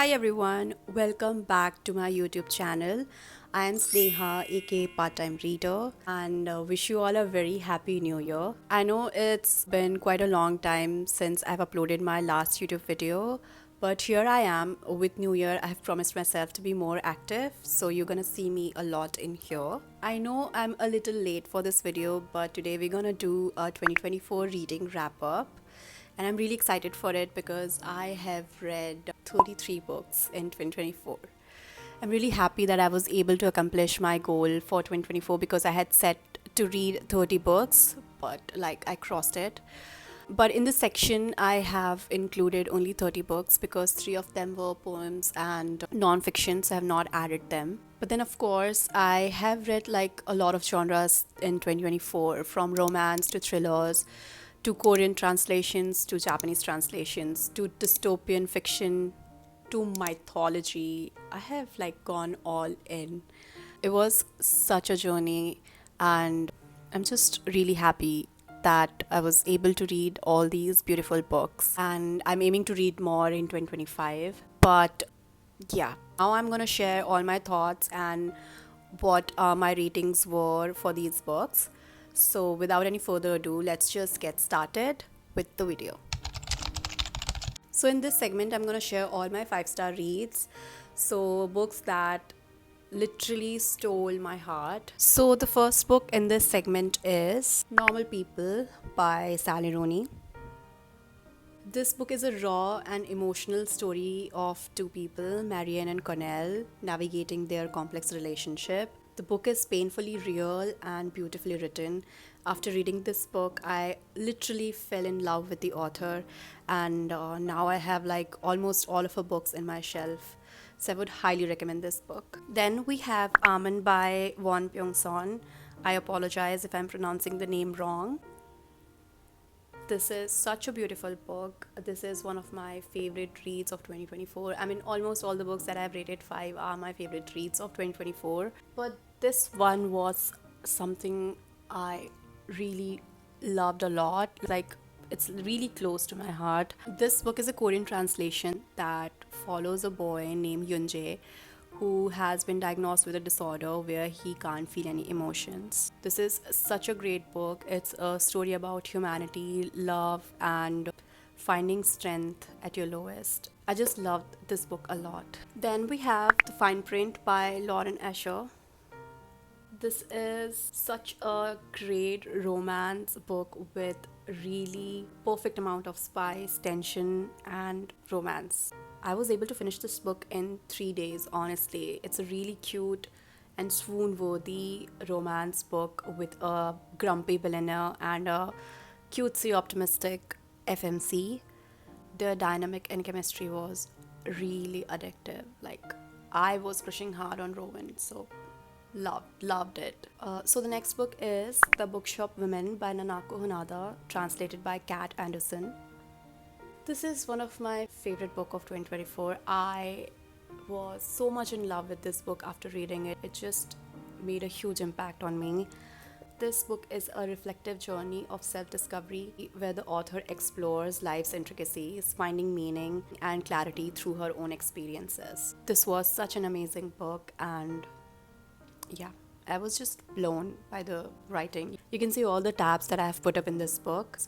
Hi everyone, welcome back to my YouTube channel. I am Sneha, aka Part Time Reader, and wish you all a very happy new year. I know it's been quite a long time since I've uploaded my last YouTube video, but here I am with New Year. I have promised myself to be more active, so you're gonna see me a lot in here. I know I'm a little late for this video, but today we're gonna do a 2024 reading wrap up. And I'm really excited for it because I have read 33 books in 2024. I'm really happy that I was able to accomplish my goal for 2024 because I had set to read 30 books, but like I crossed it. But in this section, I have included only 30 books because three of them were poems and non-fiction, so I have not added them. But then, of course, I have read like a lot of genres in 2024, from romance to thrillers to Korean translations to Japanese translations to dystopian fiction to mythology. I have like gone all in. It was such a journey, and I'm just really happy that I was able to read all these beautiful books. And I'm aiming to read more in 2025. But yeah, now I'm gonna share all my thoughts and what my ratings were for these books. So without any further ado, let's just get started with the video. So in this segment, I'm going to share all my 5-star reads. So books that literally stole my heart. So the first book in this segment is Normal People by Sally Rooney. This book is a raw and emotional story of two people, Marianne and Cornell, navigating their complex relationship. The book is painfully real and beautifully written. After reading this book, I literally fell in love with the author, and now I have like almost all of her books in my shelf. So I would highly recommend this book. Then we have Amen by Won Pyong Son. I apologize if I'm pronouncing the name wrong. This is such a beautiful book. This is one of my favorite reads of 2024. I mean, almost all the books that I've rated 5 are my favorite reads of 2024. But this one was something I really loved a lot. Like, it's really close to my heart. This book is a Korean translation that follows a boy named Yoonjae who has been diagnosed with a disorder where he can't feel any emotions. This is such a great book. It's a story about humanity, love, and finding strength at your lowest. I just loved this book a lot. Then we have The Fine Print by Lauren Asher. This is such a great romance book with really perfect amount of spice, tension, and romance. I was able to finish this book in 3 days, honestly. It's a really cute and swoon-worthy romance book with a grumpy billionaire and a cutesy optimistic FMC. Their dynamic and chemistry was really addictive. Like, I was crushing hard on Rowan, so loved it. So the next book is The Bookshop Women by Nanako Hanada, translated by Kat Anderson. This is one of my favorite book of 2024. I was so much in love with this book after reading it. It just made a huge impact on me. This book is a reflective journey of self-discovery where the author explores life's intricacies, finding meaning and clarity through her own experiences. This was such an amazing book, and yeah, I was just blown by the writing. You can see all the tabs that I have put up in this book.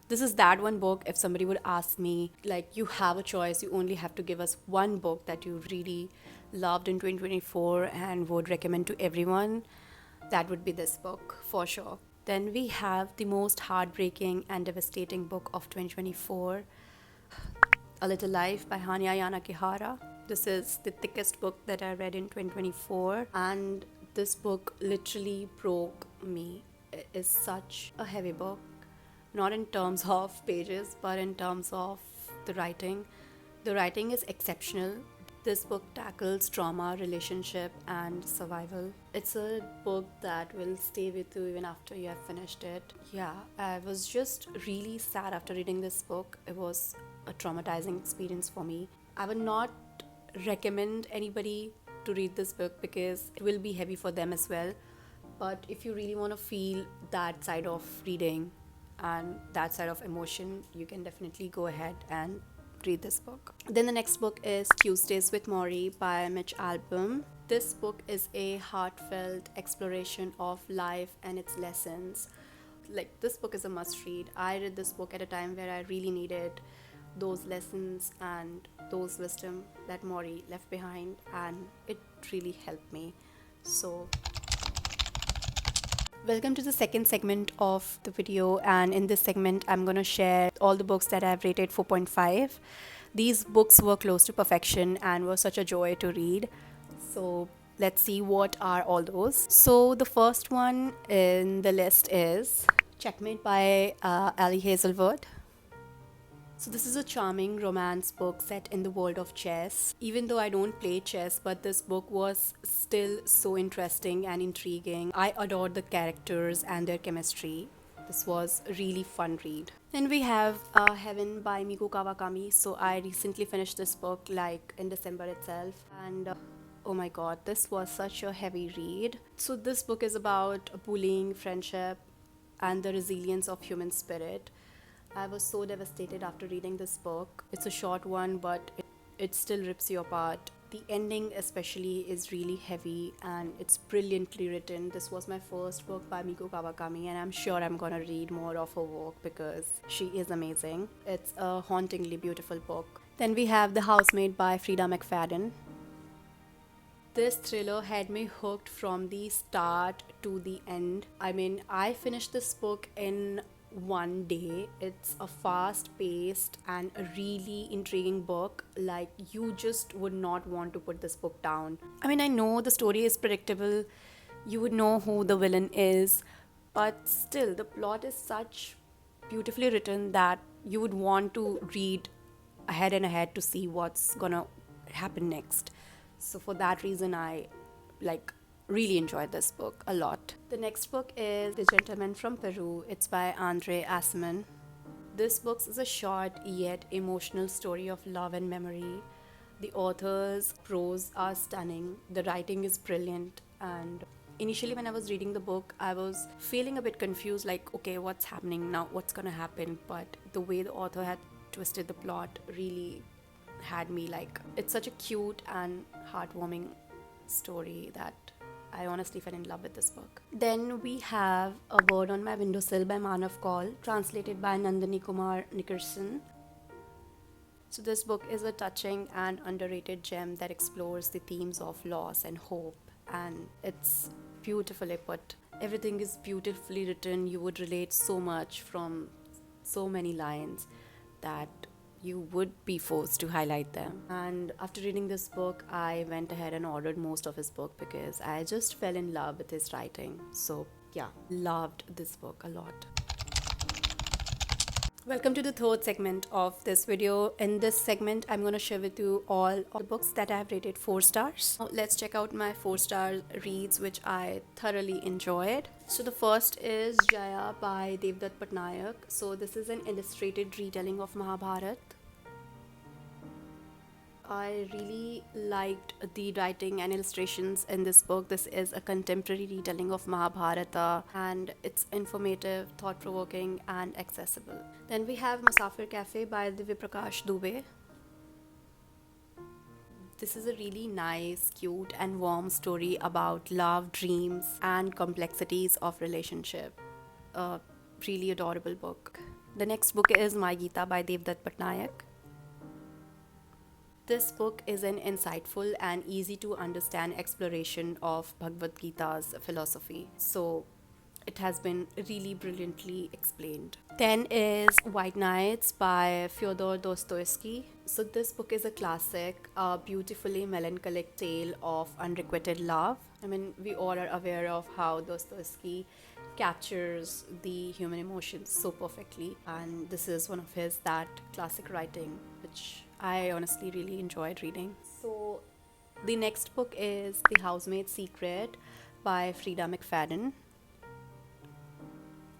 This is that one book, if somebody would ask me, like, you have a choice, you only have to give us one book that you really loved in 2024 and would recommend to everyone, that would be this book for sure. Then we have the most heartbreaking and devastating book of 2024, A Little Life by Hanya Yanakihara. This is the thickest book that I read in 2024, and this book literally broke me. It is such a heavy book, not in terms of pages, but in terms of the writing. The writing is exceptional. This book tackles trauma, relationship, and survival. It's a book that will stay with you even after you have finished it. Yeah, I was just really sad after reading this book. It was a traumatizing experience for me. I would not recommend anybody to read this book because it will be heavy for them as well. But if you really want to feel that side of reading and that side of emotion, you can definitely go ahead and read this book. Then the next book is Tuesdays with Morrie by Mitch Albom. This book is a heartfelt exploration of life and its lessons. Like, this book is a must read. I read this book at a time where I really needed those lessons and those wisdom that Morrie left behind, and it really helped me. So welcome to the second segment of the video, and in this segment I'm going to share all the books that I've rated 4.5. These books were close to perfection and were such a joy to read. So let's see what are all those. So the first one in the list is Checkmate by Ali Hazelwood. So this is a charming romance book set in the world of chess. Even though I don't play chess, but this book was still so interesting and intriguing. I adored the characters and their chemistry. This was a really fun read. Then we have Heaven by Miku Kawakami. So I recently finished this book like in December itself, and oh my god, this was such a heavy read. So this book is about bullying, friendship, and the resilience of human spirit. I was so devastated after reading this book. It's a short one, but it still rips you apart. The ending especially is really heavy and it's brilliantly written. This was my first book by Miku Kawakami, and I'm sure I'm gonna read more of her work because she is amazing. It's a hauntingly beautiful book. Then we have The Housemaid by Frida McFadden. This thriller had me hooked from the start to the end. I mean, I finished this book in one day. It's a fast-paced and a really intriguing book. Like, you just would not want to put this book down. I mean, I know the story is predictable. You would know who the villain is, but still, the plot is such beautifully written that you would want to read ahead and ahead to see what's gonna happen next. So for that reason, I really enjoyed this book a lot. The next book is The Gentleman from Peru. It's by Andre Asman. This book is a short yet emotional story of love and memory. The author's prose are stunning. The writing is brilliant, and initially when I was reading the book, I was feeling a bit confused, like, okay, what's happening now? What's gonna happen? But the way the author had twisted the plot really had me like, it's such a cute and heartwarming story that I honestly fell in love with this book. Then we have A Bird on My Windowsill by Manav Kaul, translated by Nandini Kumar Nickerson. So this book is a touching and underrated gem that explores the themes of loss and hope, and it's beautifully put. Everything is beautifully written. You would relate so much from so many lines that you would be forced to highlight them. And after reading this book, I went ahead and ordered most of his book because I just fell in love with his writing. So yeah, loved this book a lot. Welcome to the third segment of this video. In this segment, I'm going to share with you all of the books that I have rated 4 stars. Now, let's check out my 4-star reads which I thoroughly enjoyed. So the first is Jaya by Devdutt Patnaik. So this is an illustrated retelling of Mahabharata. I really liked the writing and illustrations in this book. This is a contemporary retelling of Mahabharata, and it's informative, thought-provoking, and accessible. Then we have Musafir Cafe by Divya Prakash Dubey. This is a really nice, cute, and warm story about love, dreams, and complexities of relationship. A really adorable book. The next book is My Gita by Devdutt Patnaik. This book is an insightful and easy to understand exploration of Bhagavad Gita's philosophy. So it has been really brilliantly explained. Then is White Nights by Fyodor Dostoevsky. So this book is a classic, a beautifully melancholic tale of unrequited love. I mean, we all are aware of how Dostoevsky captures the human emotions so perfectly, and this is one of his that classic writing which I honestly really enjoyed reading. So the next book is The Housemaid's Secret by Frida McFadden.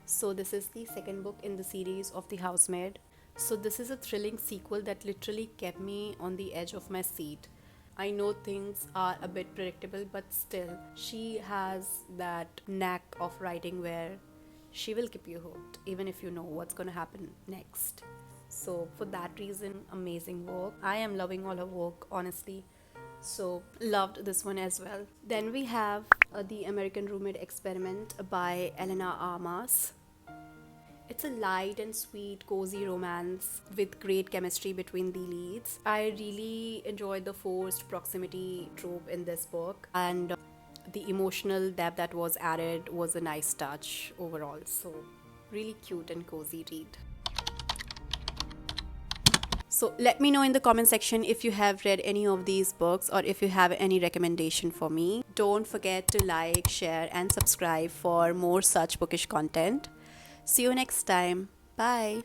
So this is the second book in the series of The Housemaid. So this is a thrilling sequel that literally kept me on the edge of my seat. I know things are a bit predictable, but still, she has that knack of writing where she will keep you hooked, even if you know what's going to happen next. So for that reason, amazing work. I am loving all her work, honestly. So loved this one as well. Then we have The American Roommate Experiment by Elena Armas. It's a light and sweet, cozy romance with great chemistry between the leads. I really enjoyed the forced proximity trope in this book, and the emotional depth that was added was a nice touch overall. So, really cute and cozy read. So, let me know in the comment section if you have read any of these books or if you have any recommendation for me. Don't forget to like, share, and subscribe for more such bookish content. See you next time. Bye.